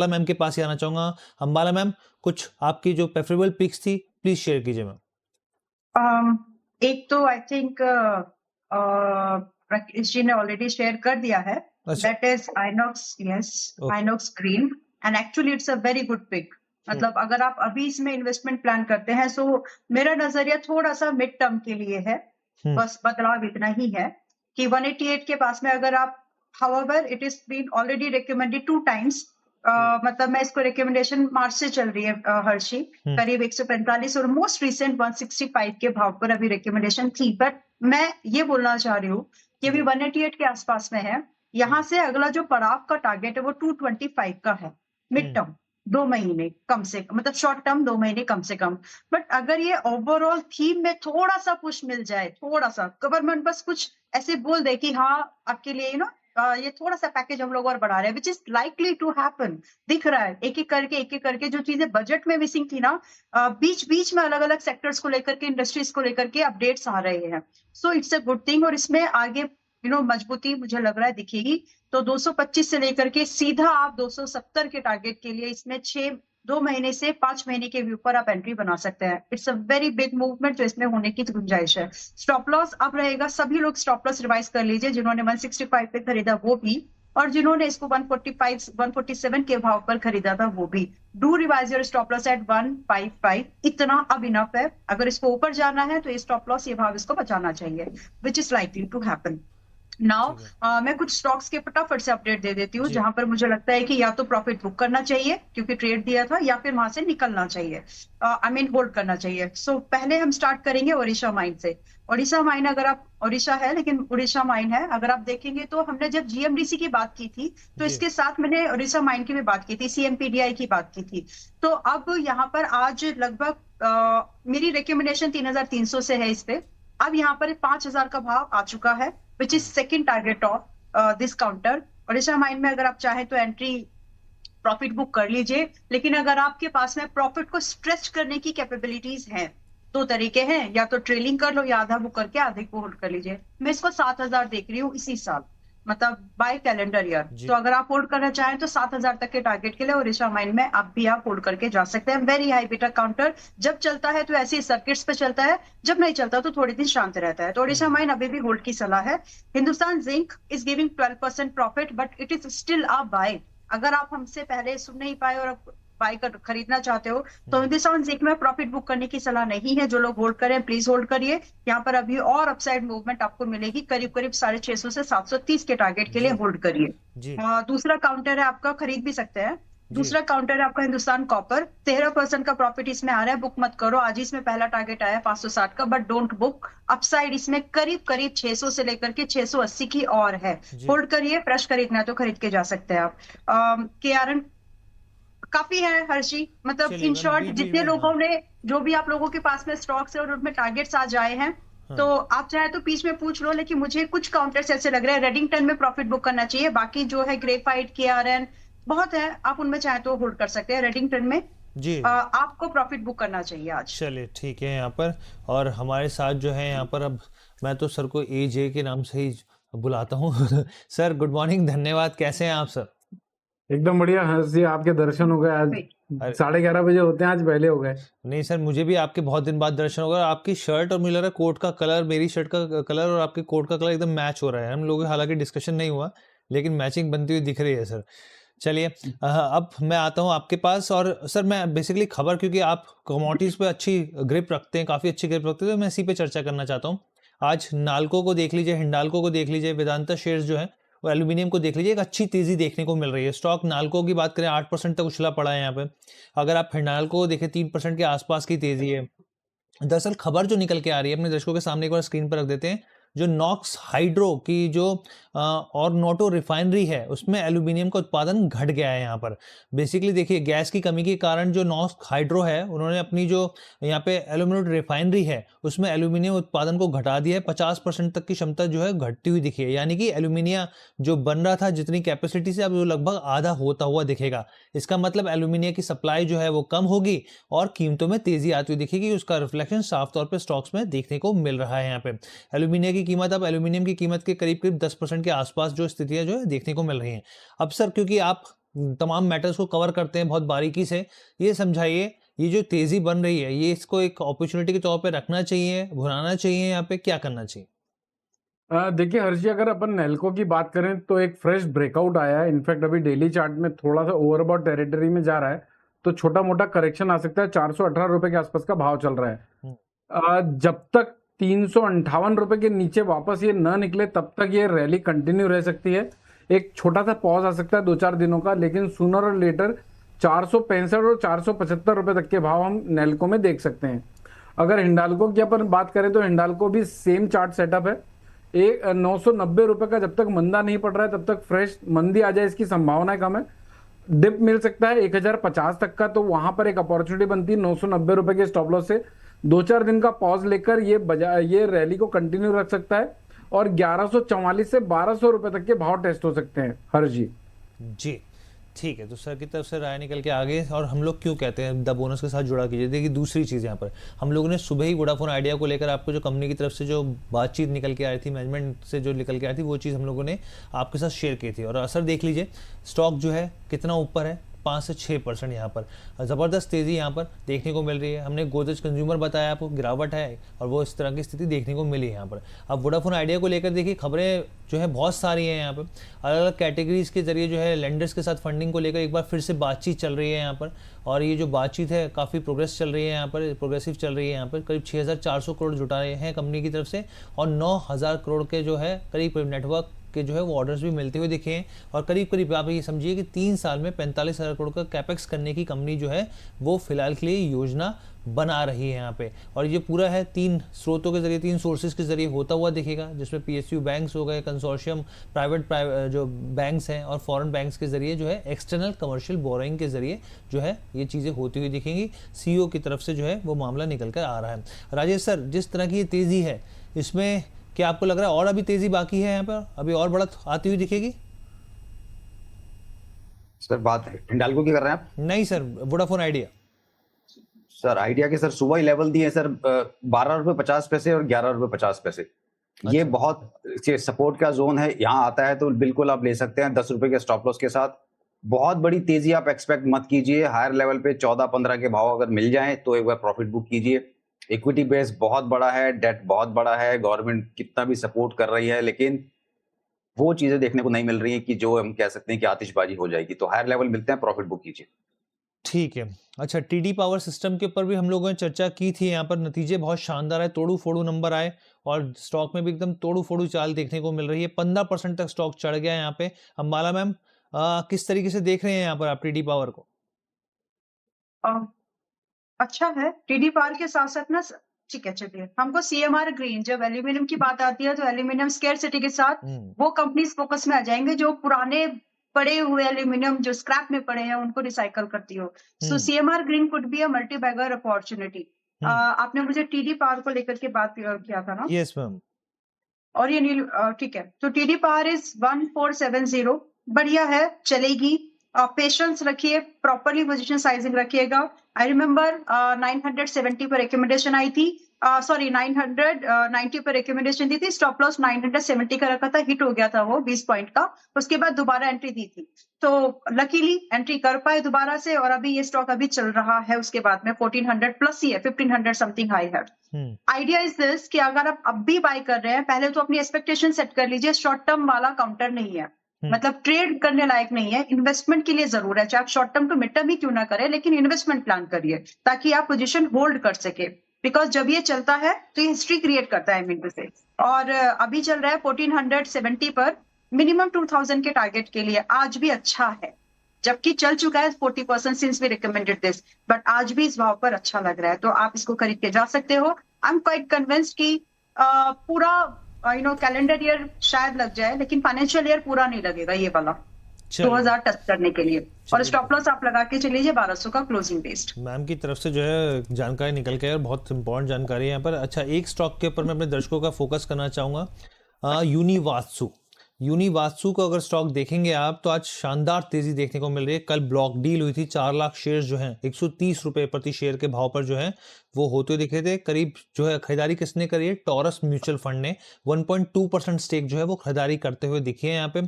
Ma'am के पास ही आना चाहूंगा। अंबाला मैम, कुछ आपकी जो प्रेफरेबल पिक्स थी प्लीज शेयर कीजिए मैम। एक तो आई थिंक राकेश जी ने ऑलरेडी शेयर कर दिया है, अच्छा। That is Inox, yes, okay. Inox green, and actually it's a very good pick. मतलब अगर आप अभी इसमें इन्वेस्टमेंट प्लान करते हैं, सो मेरा नजरिया थोड़ा सा मिड टर्म के लिए है, हम्म। बस बदलाव इतना ही है कि 188 के पास में अगर आप, however it is been already recommended 2 times, मतलब मैं इसको रिकमेंडेशन मार्च से चल रही है, हर्षी, करीब 145 और मोस्ट रिसेंट 165 के भाव पर अभी रिकमेंडेशन थी। बट मैं ये बोलना चाह रही हूँ कि अभी 188 के आसपास में है। यहाँ से अगला जो पड़ाव का टारगेट है वो 225 का है, मिड टर्म, 2 महीने कम से कम, मतलब शॉर्ट टर्म 2 महीने कम से कम। बट अगर ये ओवरऑल थीम में थोड़ा सा पुश मिल जाए, थोड़ा सा गवर्नमेंट बस कुछ ऐसे बोल दे कि हाँ आपके लिए ये थोड़ा सा पैकेज हम लोग और बढ़ा रहे हैं, which is likely to happen, दिख रहा है एक एक करके जो चीजें बजट में मिसिंग थी ना, बीच बीच में अलग अलग सेक्टर्स को लेकर के, इंडस्ट्रीज को लेकर के अपडेट्स आ रहे हैं। So it's a good thing, और इसमें आगे मजबूती मुझे लग रहा है दिखेगी। तो 225 से लेकर के सीधा आप 270 के टारगेट के लिए इसमें 2 महीने से 5 महीने के व्यू पर आप एंट्री बना सकते हैं। It's a very big movement जो इसमें होने की गुंजाइश है। स्टॉप लॉस अब रहेगा, सभी लोग स्टॉप लॉस रिवाइज कर लीजिए, जिन्होंने 165 पे खरीदा वो भी, और जिन्होंने इसको 145 147 के भाव पर खरीदा था वो भी। Do revise your stop loss at 155, इतना अब इनफ है। अगर इसको ऊपर जाना है तो ये स्टॉप लॉस, ये भाव इसको बचाना चाहिए, which is likely to happen. Now मैं कुछ स्टॉक्स के फटाफट से अपडेट दे देती हूँ, जहां पर मुझे लगता है कि या तो प्रॉफिट बुक करना चाहिए क्योंकि ट्रेड दिया था, या फिर वहां से निकलना चाहिए, आई मीन होल्ड करना चाहिए। सो पहले हम स्टार्ट करेंगे ओडिशा माइन से। ओडिशा माइन, अगर आप, ओडिशा है लेकिन ओडिशा माइन है, अगर आप देखेंगे तो हमने जब जीएमडीसी की बात की थी तो इसके साथ मैंने ओडिशा माइन की भी बात की थी, सीएमपीडीआई की बात की थी। तो अब यहाँ पर आज लगभग मेरी रिकमेंडेशन 3,300 से है इस पे। अब यहाँ पर 5,000 का भाव आ चुका है, which is second target of this counter. Odisha mine में अगर आप चाहें तो एंट्री, प्रॉफिट बुक कर लीजिए, लेकिन अगर आपके पास में प्रॉफिट को स्ट्रेच करने की कैपेबिलिटीज हैं, 2 तरीके हैं, या तो ट्रेलिंग कर लो या आधा बुक करके आधे को होल्ड कर लीजिए। मैं इसको 7,000 देख रही हूँ इसी साल, मतलब बाय कैलेंडर ईयर। तो अगर आप होल्ड करना चाहें तो 7,000 तक के टारगेट के लिए ओडिशा माइन में अब भी आप होल्ड करके जा सकते हैं। वेरी हाई बीटा काउंटर, जब चलता है तो ऐसे सर्किट्स पे चलता है, जब नहीं चलता तो थोड़ी दिन शांत रहता है। तो ओडिशा माइन अभी भी होल्ड की सलाह है। Hindustan Zinc is giving 12% profit, but it is still a buy. अगर आप हमसे पहले सुन नहीं पाए और बाय कर खरीदना चाहते हो तो हिंदुस्तान जिंक में प्रॉफिट बुक करने की सलाह नहीं है। जो लोग होल्ड करें प्लीज होल्ड करिए, यहाँ पर अभी और अपसाइड मूवमेंट आपको मिलेगी, करीब करीब 650 से 730 के टारगेट के लिए होल्ड करिए। दूसरा काउंटर है आपका, खरीद भी सकते हैं। दूसरा काउंटर है आपका हिंदुस्तान कॉपर, 13% का प्रॉफिट इसमें आ रहा है, बुक मत करो। आज इसमें पहला टारगेट आया 560 का, बट डोंट बुक। अपसाइड इसमें करीब करीब 600 से लेकर के 680 की और है, होल्ड करिए। फ्रेश खरीदना है तो खरीद के जा सकते हैं आप। केआरएन काफी है हर्षी, मतलब इन शॉर्ट जितने लोगों ने, जो भी आप लोगों के पास में स्टॉक्स है और उनमें टारगेट्स आ जाए हैं, तो आप चाहे तो बीच में पूछ लो, लेकिन मुझे कुछ काउंटर्स ऐसे लग रहे हैं रेडिंगटन में प्रॉफिट बुक करना चाहिए। बाकी जो है ग्रेफाइट, केआरएन बहुत है, आप उनमें चाहे तो होल्ड कर सकते हैं। रेडिंगटन में जी आपको प्रॉफिट बुक करना चाहिए आज। चलिए ठीक है यहाँ पर, और हमारे साथ जो है यहाँ पर, अब मैं तो सर को एजे के नाम से ही बुलाता हूँ सर गुड मॉर्निंग, धन्यवाद, कैसे हैं आप सर? एकदम बढ़िया हर्ष जी, आपके दर्शन हो गए आज 11:30 बजे होते हैं, आज पहले हो गए। नहीं सर, मुझे भी आपके बहुत दिन बाद दर्शन हो गए। आपकी शर्ट और मुझे लग रहा है कोट का कलर, मेरी शर्ट का कलर और आपके कोट का कलर एकदम मैच हो रहा है। हम लोग हालांकि डिस्कशन नहीं हुआ, लेकिन मैचिंग बनती हुई दिख रही है सर। चलिए अब मैं आता हूँ आपके पास, और सर मैं बेसिकली खबर, क्योंकि आप कमोडिटीज पे अच्छी ग्रिप रखते हैं, काफ़ी अच्छी ग्रिप रखते हैं, तो मैं इसी पे चर्चा करना चाहता हूँ। आज नाल्को को देख लीजिए, हिंडाल्को को देख लीजिए, वेदांता शेयर्स जो है वो एल्यूमिनियम को देख लीजिए, एक अच्छी तेजी देखने को मिल रही है। स्टॉक नाल्को की बात करें 8% तक उछला पड़ा है यहाँ पे। अगर आप हिंडाल्को को देखें 3% के आसपास की तेजी है। दरअसल खबर जो निकल के आ रही है, अपने दर्शकों के सामने एक बार स्क्रीन पर रख देते हैं। जो नॉक्स हाइड्रो की जो और नोटो रिफाइनरी है, उसमें एल्यूमिनियम का उत्पादन घट गया है यहाँ पर। बेसिकली देखिए, गैस की कमी के कारण जो नॉक्स हाइड्रो है, उन्होंने अपनी जो यहाँ पे एल्यूमिनियम रिफाइनरी है उसमें एल्यूमिनियम उत्पादन को घटा दिया है। 50% तक की क्षमता जो है घटती हुई दिखी है, यानी कि एल्यूमिनियम जो बन रहा था जितनी कैपेसिटी से, अब वो लगभग आधा होता हुआ दिखेगा। इसका मतलब एल्यूमिनियम की सप्लाई जो है वो कम होगी और कीमतों में तेजी आती हुई दिखेगी। उसका रिफ्लेक्शन साफ तौर पर स्टॉक्स में देखने को मिल रहा है। यहाँ पे एल्यूमिनियम की कीमत, अब एल्यूमिनियम की कीमत के करीब करीब 10% के आसपास जो स्थितियां जो है देखने को मिल रही हैं। अब सर, क्योंकि आप तमाम मैटर्स को कवर करते हैं बहुत बारीकी से। ये समझाइए, ये जो तेजी बन रही है, ये इसको एक अपॉर्चुनिटी के तौर पे रखना चाहिए, भुनाना चाहिए, यहाँ पे क्या करना चाहिए? देखिए हर्षी, अगर अपन नेल्को की बात करें तो एक फ्रेश ब्रेकआउट आया है। इनफैक्ट अभी डेली चार्ट में थोड़ा सा ओवरबॉट टेरिटरी में जा रहा है, तो छोटा मोटा करेक्शन आ सकता है। 418 रुपए के आसपास का भाव चल रहा है। जब तक 358 रुपए के नीचे वापस ये न निकले तब तक ये रैली कंटिन्यू रह सकती है। एक छोटा सा पॉज आ सकता है 2-4 दिनों का, लेकिन सूनर और लेटर 465 और 475 रुपए तक के भाव हम नेल्को में देख सकते हैं। अगर हिंडाल्को की अपन बात करें तो हिंडाल्को भी सेम चार्ट सेटअप है। 990 रुपए का जब तक मंदा नहीं पड़ रहा है तब तक फ्रेश मंदी आ जाए इसकी संभावना कम है। डिप मिल सकता है 1050 तक का, तो वहां पर एक अपॉर्चुनिटी बनती है 990 रुपए के स्टॉप लॉस से। 2-4 दिन का पॉज लेकर ये रैली को कंटिन्यू रख सकता है और 1144 से 1200 रुपए तक के भाव टेस्ट हो सकते हैं। हर जी ठीक है, तो सर की तरफ से राय निकल के आगे। और हम लोग क्यों कहते हैं द बोनस के साथ जुड़ा कीजिए। देखिए दूसरी चीज़ यहाँ पर हम लोगों ने सुबह ही वोडाफोन आइडिया को लेकर आपको जो कंपनी की तरफ से जो बातचीत निकल के आई थी, मैनेजमेंट से जो निकल के आई थी, वो चीज़ हम लोगों ने आपके साथ शेयर की थी। और असर देख लीजिए, स्टॉक जो है कितना ऊपर है, 5 से 6% यहाँ पर ज़बरदस्त तेज़ी यहाँ पर देखने को मिल रही है। हमने गोदरेज कंज्यूमर बताया आपको, गिरावट है और वो इस तरह की स्थिति देखने को मिली है यहाँ पर। अब वोडाफोन आइडिया को लेकर देखिए खबरें जो है बहुत सारी हैं यहाँ पर। अलग अलग कैटेगरीज के जरिए जो है लेंडर्स के साथ फंडिंग को लेकर एक बार फिर से बातचीत चल रही है यहाँ पर। और ये जो बातचीत है काफ़ी प्रोग्रेस चल रही है यहाँ पर, प्रोग्रेसिव चल रही है यहाँ पर। करीब 6400 करोड़ जुटाए हैं कंपनी की तरफ से और 9000 करोड़ के जो है करीब नेटवर्क के जो है वो ऑर्डर्स भी मिलते हुए दिखे हैं। और करीब करीब आप ये समझिए कि 3 साल में 45,000 करोड़ का कैपेक्स करने की कंपनी जो है वो फिलहाल के लिए योजना बना रही है यहाँ पे। और ये पूरा है 3 स्रोतों के जरिए, 3 सोर्सेज के जरिए होता हुआ दिखेगा, जिसमें PSU बैंक्स हो गए, कंसोर्शियम प्राइवेट जो बैंक्स हैं और फॉरेन बैंक्स के जरिए जो है एक्सटर्नल कमर्शियल बोरोइंग के जरिए जो है ये चीज़ें होती हुई दिखेंगी। CEO की तरफ से जो है वो मामला निकल कर आ रहा है। राजेश सर, जिस तरह की ये तेज़ी है इसमें क्या आपको लग रहा है और अभी तेजी बाकी है यहाँ पर, अभी और बढ़त आती हुई दिखेगी? सर बात हिंडाल्को की कर रहे हैं आप? नहीं sir, Vodafone idea. Sir idea के सर सुबह ही लेवल दिए सर 12.50 रुपए और 11.50 रुपए। ये बहुत सपोर्ट का जोन है, यहाँ आता है तो बिल्कुल आप ले सकते हैं 10 रुपए के स्टॉप लॉस के साथ। बहुत बड़ी तेजी आप एक्सपेक्ट मत कीजिए। हायर लेवल पे 14-15 के भाव अगर मिल जाए तो एक बार प्रॉफिट बुक कीजिए। इक्विटी बेस बहुत बड़ा है, डेट बहुत बड़ा है, गवर्नमेंट कितना भी सपोर्ट कर रही है, लेकिन वो चीजें देखने को नहीं मिल रही है कि जो हम कह सकते हैं कि आतिशबाजी हो जाएगी। तो हायर लेवल मिलते हैं, प्रॉफिट बुक कीजिए। ठीक है। अच्छा, TD पावर सिस्टम के ऊपर भी हम लोगों ने चर्चा की थी। यहाँ पर नतीजे बहुत शानदार है, तोड़ू फोड़ू नंबर आए और स्टॉक में भी एकदम तोड़ू फोड़ू चाल देखने को मिल रही है। 15% तक स्टॉक चढ़ गया है यहाँ पे। अंबाला मैम, किस तरीके से देख रहे हैं यहाँ पर आप TD पावर को? अच्छा है, TD पावर के साथ साथ ना, ठीक है चलिए, हमको CMR ग्रीन, जब एल्यूमिनियम की बात आती है तो एल्यूमिनियम स्केर्सिटी के साथ वो कंपनीज फोकस में आ जाएंगे जो पुराने पड़े हुए एल्यूमिनियम जो स्क्रैप में पड़े हैं उनको रिसाइकल करती हो। So CMR green could be a multi bagger opportunity. आपने मुझे TD पावर को लेकर के बात किया था ना? Yes ma'am. और ये ठीक है, तो TD पावर इज 1470, बढ़िया है, चलेगी। पेशेंस रखिए, प्रॉपरली पोजीशन साइजिंग रखिएगा। आई रिमेम्बर 970 पर रिकमेंडेशन आई थी, सॉरी 990 पर रिकमेंडेशन दी थी, स्टॉप लॉस 970 का रखा था, हिट हो गया था वो 20 पॉइंट का। उसके बाद दोबारा एंट्री दी थी, तो लकीली एंट्री कर पाए दोबारा से, और अभी ये स्टॉक अभी चल रहा है। उसके बाद में 1400 प्लस ही है, 1500 समथिंग हाई है। आइडिया इज दिस कि अगर आप अब भी बाय कर रहे हैं, पहले तो अपनी एक्सपेक्टेशन सेट कर लीजिए। शॉर्ट टर्म वाला काउंटर नहीं है, मतलब ट्रेड करने लायक नहीं है, इन्वेस्टमेंट के लिए जरूर है। चाहे आप short term to mid term ही क्यों ना करें, लेकिन इन्वेस्टमेंट प्लान करिए ताकि आप पोजीशन होल्ड कर सके। बिकॉज जब ये चलता है तो ये हिस्ट्री क्रिएट करता है मिनट से। और अभी चल रहा है 1470 पर, मिनिमम 2000 के टारगेट के लिए आज भी अच्छा है, जबकि चल चुका है 40% since we recommended this, but आज भी इस भाव पर अच्छा लग रहा है, तो आप इसको खरीद के जा सकते हो। आई एम क्वाइट कन्विंस्ड कि पूरा कैलेंडर ईयर शायद लग जाए, लेकिन फाइनेंशियल ईयर पूरा नहीं लगेगा ये वाला 2000 टच करने के लिए। और स्टॉप लॉस आप लगा के चलिए 1200 का क्लोजिंग बेस्ड। मैम की तरफ से जो है जानकारी निकल के, बहुत इंपॉर्टेंट जानकारी है यहाँ पर। अच्छा, एक स्टॉक के ऊपर मैं अपने दर्शकों का फोकस करना चाहूंगा, यूनिवात्सु। यूनिवास्तु को अगर स्टॉक देखेंगे आप तो आज शानदार तेजी देखने को मिल रही है। कल ब्लॉक डील हुई थी, 4 लाख शेयर जो हैं 130 रुपए प्रति शेयर के भाव पर जो है वो होते हुए दिखे थे। करीब जो है खरीदारी किसने करी है, टॉरस म्यूचुअल फंड ने 1.2% स्टेक जो है वो खरीदारी करते हुए दिखे हैं यहाँ पे।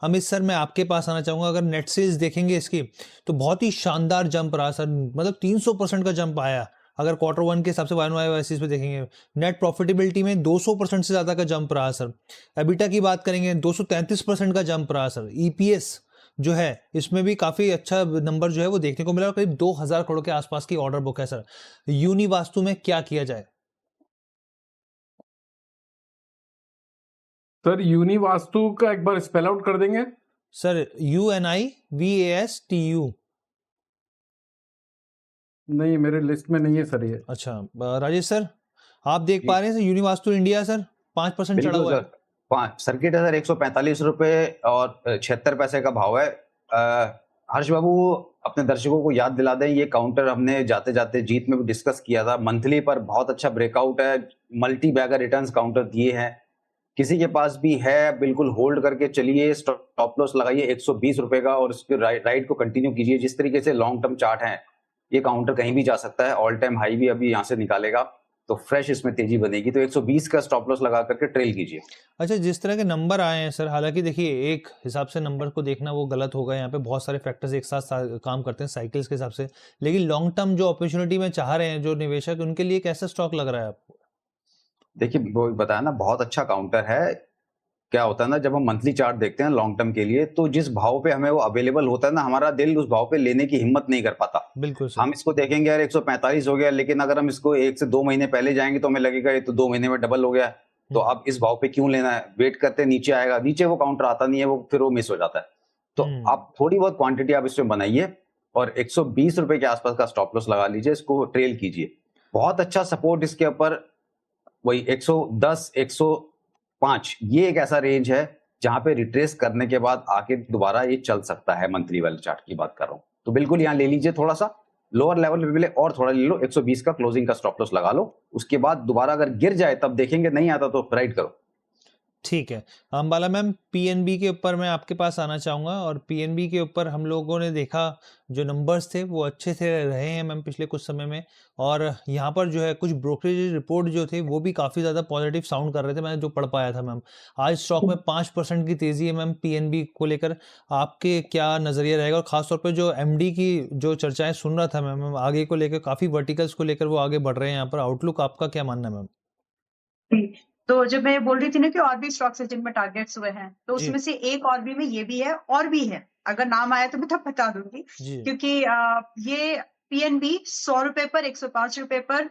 अमित सर, मैं आपके पास आना चाहूंगा। अगर नेट सेल्स देखेंगे इसकी तो बहुत ही शानदार जंप रहा सर, मतलब 300% का जंप आया। अगर क्वार्टर वन के हिसाब से YoY बेसिस पे देखेंगे, नेट प्रॉफिटेबिलिटी में 200% से ज्यादा का जंप रहा सर। एबिटा की बात करेंगे 233% का जंप रहा सर। EPS जो है इसमें भी काफी अच्छा नंबर जो है वो देखने को मिला और करीब 2000 करोड़ के आसपास की ऑर्डर बुक है सर। यूनिवास्तु में क्या किया जाए? सर यूनिवास्तु का एक बार स्पेल आउट कर देंगे सर? UNIVASTU। नहीं, मेरे लिस्ट में नहीं है सर ये। अच्छा, राजेश सर आप देख पा रहे हैं सर यूनिवास्तु इंडिया सर 5% चढ़ा हुआ है। सर्किट है सर 145 रुपए और 76 पैसे का भाव है। हर्ष बाबू अपने दर्शकों को याद दिला दें, ये काउंटर हमने जाते जाते जीत में भी डिस्कस किया था। मंथली पर बहुत अच्छा ब्रेकआउट है, मल्टी बैगर रिटर्न्स काउंटर दिए हैं। किसी के पास भी है बिल्कुल होल्ड करके चलिए, स्टॉप लॉस लगाइए 120 रुपए का और उसके राइट को कंटिन्यू कीजिए। जिस तरीके से लॉन्ग टर्म चार्ट है, ये काउंटर कहीं भी जा सकता है। ऑल टाइम हाई भी अभी यहाँ से निकालेगा तो फ्रेश इसमें तेजी बनेगी। तो 120 का स्टॉप लॉस लगा करके ट्रेल कीजिए। अच्छा, जिस तरह के नंबर आए हैं सर, हालांकि देखिए एक हिसाब से नंबर को देखना वो गलत होगा। यहाँ पे बहुत सारे फैक्टर्स एक साथ काम करते हैं साइकिल्स के हिसाब से, लेकिन लॉन्ग टर्म जो अपॉर्चुनिटी में चाह रहे हैं जो निवेशक, उनके लिए कैसा स्टॉक लग रहा है आपको? देखिए वो बताया ना, बहुत अच्छा काउंटर है। क्या होता है ना, जब हम मंथली चार्ट देखते हैं लॉन्ग टर्म के लिए, तो जिस भाव पे हमें वो अवेलेबल होता है ना, हमारा दिल उस भाव पे लेने की हिम्मत नहीं कर पाता। बिल्कुल सर। हम इसको देखेंगे यार 145 हो गया, लेकिन अगर हम इसको 1 से 2 महीने पहले जाएंगे तो हमें लगेगा ये तो 2 महीने में डबल हो गया, तो अब इस भाव पे क्यों लेना है। वेट करते नीचे आएगा, नीचे वो काउंटर आता नहीं है, वो फिर वो मिस हो जाता है। तो आप थोड़ी बहुत क्वांटिटी आप इसमें बनाइए और 120 रुपए के आसपास का स्टॉप लॉस लगा लीजिए, इसको ट्रेल कीजिए। बहुत अच्छा सपोर्ट इसके ऊपर वही 110 105, ये एक ऐसा रेंज है जहां पे रिट्रेस करने के बाद आके दोबारा ये चल सकता है। मंथली वाले चार्ट की बात कर रहा हूं, तो बिल्कुल यहाँ ले लीजिए, थोड़ा सा लोअर लेवल पे मिले और थोड़ा ले लो, 120 का क्लोजिंग का स्टॉप लॉस लगा लो। उसके बाद दोबारा अगर गिर जाए तब देखेंगे, नहीं आता तो राइट करो। ठीक है। अंबाला मैम, पीएनबी के ऊपर मैं आपके पास आना चाहूँगा। और पीएनबी के ऊपर हम लोगों ने देखा जो नंबर्स थे वो अच्छे से रहे हैं मैम पिछले कुछ समय में, और यहाँ पर जो है कुछ ब्रोकरेज रिपोर्ट जो थे वो भी काफ़ी ज़्यादा पॉजिटिव साउंड कर रहे थे, मैंने जो पढ़ पाया था मैम। आज स्टॉक में 5% की तेज़ी है मैम पीएनबी को लेकर, आपके क्या नज़रिया रहेगा? और खासतौर पर जो एमडी की जो चर्चाएँ सुन रहा था मैम, आगे को लेकर काफ़ी वर्टिकल्स को लेकर वो आगे बढ़ रहे हैं यहाँ पर, आउटलुक आपका क्या मानना है मैम? तो जब मैं बोल रही थी ना कि और भी स्टॉक्स है जिनमें टारगेट्स हुए हैं, तो उसमें से एक और भी में ये भी है और भी है। अगर नाम आया तो मैं तब बता दूंगी, क्योंकि ये पीएनबी 100 रुपए पर, 105 रुपए पर,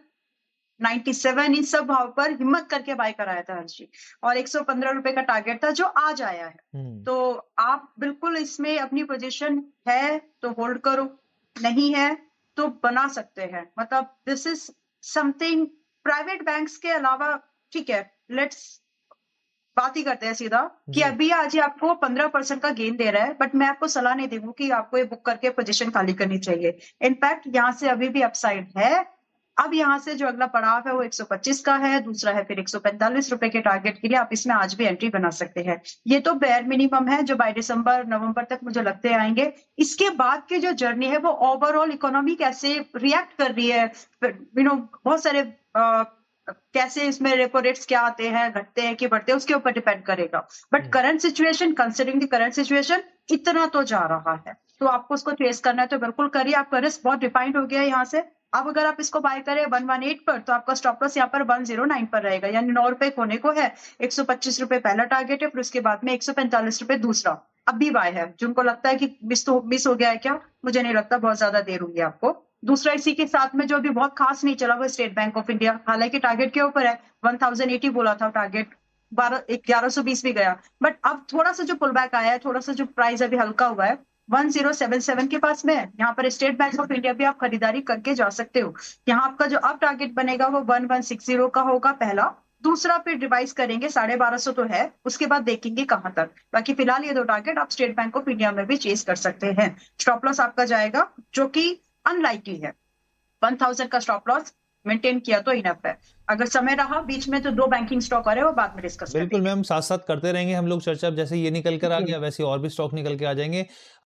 97, इन सब भाव पर हिम्मत करके बाय कराया था हर्षी, और 115 रुपए का टारगेट था जो आज आया है। तो आप बिल्कुल इसमें अपनी पोजीशन है तो होल्ड करो, नहीं है तो बना सकते हैं। मतलब this is something private banks के अलावा, ठीक है, लेट्स बात ही करते हैं सीधा कि अभी आज ही आपको 15% का गेन दे रहा है, बट मैं आपको सलाह नहीं दूंगी कि आपको ये बुक करके पोजीशन खाली करनी चाहिए। इनफैक्ट यहाँ से अभी भी अपसाइड है। अब यहाँ से जो अगला पड़ाव है वो 125 का है, दूसरा है फिर 145 रुपए के टारगेट के लिए आप इसमें आज भी एंट्री बना सकते हैं। ये तो बेयर मिनिमम है जो बाय दिसंबर नवंबर तक मुझे लगते आएंगे। इसके बाद की जो जर्नी है वो ओवरऑल इकोनॉमी कैसे रिएक्ट कर रही है, बहुत सारे कैसे इसमें रेपो रेट्स क्या आते हैं, घटते हैं कि बढ़ते हैं, उसके ऊपर डिपेंड करेगा। But current situation, considering the current situation, इतना तो जा रहा है, तो आपको उसको ट्रेस करना है तो बिल्कुल करिए। आपका रिस्क बहुत डिफाइंड हो गया है यहाँ से। अब अगर आप इसको बाय करें 118 पर, तो आपका स्टॉप लॉस यहाँ पर 109 पर रहेगा, यानी 9 रुपए खोने को है। 125 रुपए पहला टारगेट है, फिर उसके बाद में 145 रुपए दूसरा। अब भी बाय है। जिनको लगता है कि मिस हो गया है क्या, मुझे नहीं लगता बहुत ज्यादा देर हुई आपको। दूसरा इसी के साथ में जो भी बहुत खास नहीं चला वो स्टेट बैंक ऑफ इंडिया, हालांकि टारगेट के ऊपर है, 1080 बोला था टारगेट, 1120 भी गया, बट अब थोड़ा सा जो पुल बैक आया है, थोड़ा सा जो प्राइस अभी हल्का हुआ है, 1077 के पास में है। यहाँ पर स्टेट बैंक ऑफ इंडिया भी आप खरीदारी करके जा सकते हो। यहाँ आपका जो अब टारगेट बनेगा वो 1160 का होगा पहला, दूसरा फिर रिवाइज करेंगे 1250 तो है, उसके बाद देखेंगे कहां तक। बाकी फिलहाल ये दो टारगेट आप स्टेट बैंक ऑफ इंडिया में भी चेस कर सकते हैं। स्टॉप लॉस आपका जाएगा जो कि अनलाइकली है, 1000 का स्टॉप लॉस, मेंटेन किया तो इनफ है। अगर समय रहा बीच में तो 2 बैंकिंग स्टॉक और है वो बाद में डिस्कस बिल्कुल करेंगे। मैम, साथ-साथ करते रहेंगे हम लोग चर्चा। अब जैसे ये निकल कर आ गया वैसे और भी स्टॉक निकल के आ जाएँगे।